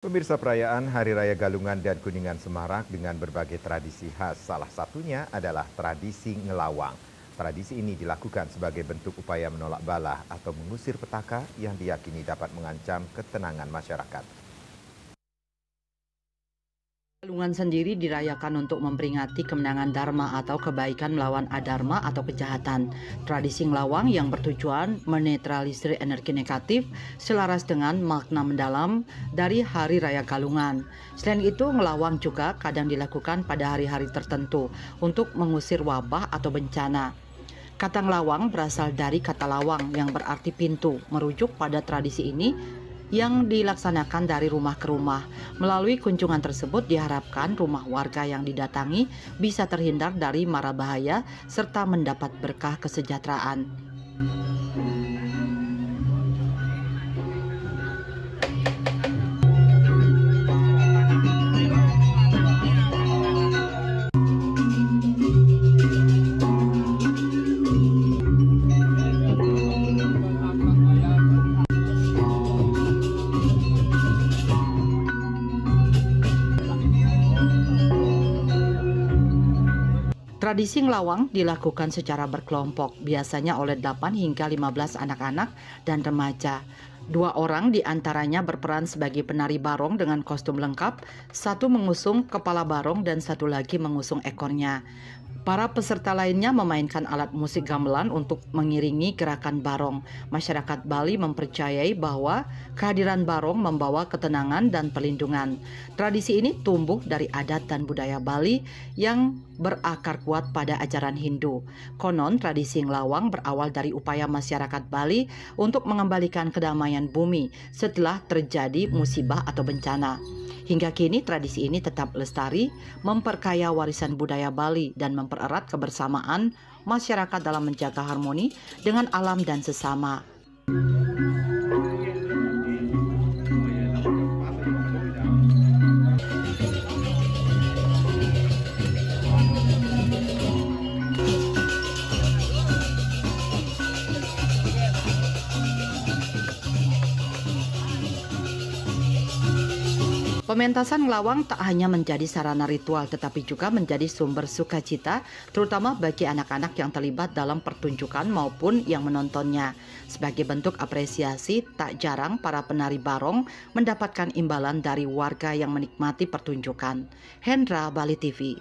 Pemirsa, perayaan Hari Raya Galungan dan Kuningan semarak dengan berbagai tradisi khas. Salah satunya adalah tradisi ngelawang. Tradisi ini dilakukan sebagai bentuk upaya menolak bala atau mengusir petaka yang diyakini dapat mengancam ketenangan masyarakat. Galungan sendiri dirayakan untuk memperingati kemenangan Dharma atau kebaikan melawan adharma atau kejahatan. Tradisi ngelawang yang bertujuan menetralisir energi negatif selaras dengan makna mendalam dari Hari Raya Galungan. Selain itu, ngelawang juga kadang dilakukan pada hari-hari tertentu untuk mengusir wabah atau bencana. Kata ngelawang berasal dari kata lawang yang berarti pintu, merujuk pada tradisi ini yang dilaksanakan dari rumah ke rumah. Melalui kunjungan tersebut diharapkan rumah warga yang didatangi bisa terhindar dari mara bahaya serta mendapat berkah kesejahteraan. Tradisi ngelawang dilakukan secara berkelompok, biasanya oleh 8 hingga 15 anak-anak dan remaja. 2 orang diantaranya berperan sebagai penari barong dengan kostum lengkap, satu mengusung kepala barong dan satu lagi mengusung ekornya. Para peserta lainnya memainkan alat musik gamelan untuk mengiringi gerakan barong. Masyarakat Bali mempercayai bahwa kehadiran barong membawa ketenangan dan perlindungan. Tradisi ini tumbuh dari adat dan budaya Bali yang berakar kuat pada ajaran Hindu. Konon tradisi ngelawang berawal dari upaya masyarakat Bali untuk mengembalikan kedamaian bumi setelah terjadi musibah atau bencana. Hingga kini tradisi ini tetap lestari, memperkaya warisan budaya Bali dan mempererat kebersamaan masyarakat dalam menjaga harmoni dengan alam dan sesama. Pementasan ngelawang tak hanya menjadi sarana ritual tetapi juga menjadi sumber sukacita terutama bagi anak-anak yang terlibat dalam pertunjukan maupun yang menontonnya. Sebagai bentuk apresiasi, tak jarang para penari barong mendapatkan imbalan dari warga yang menikmati pertunjukan. Hendra, Bali TV.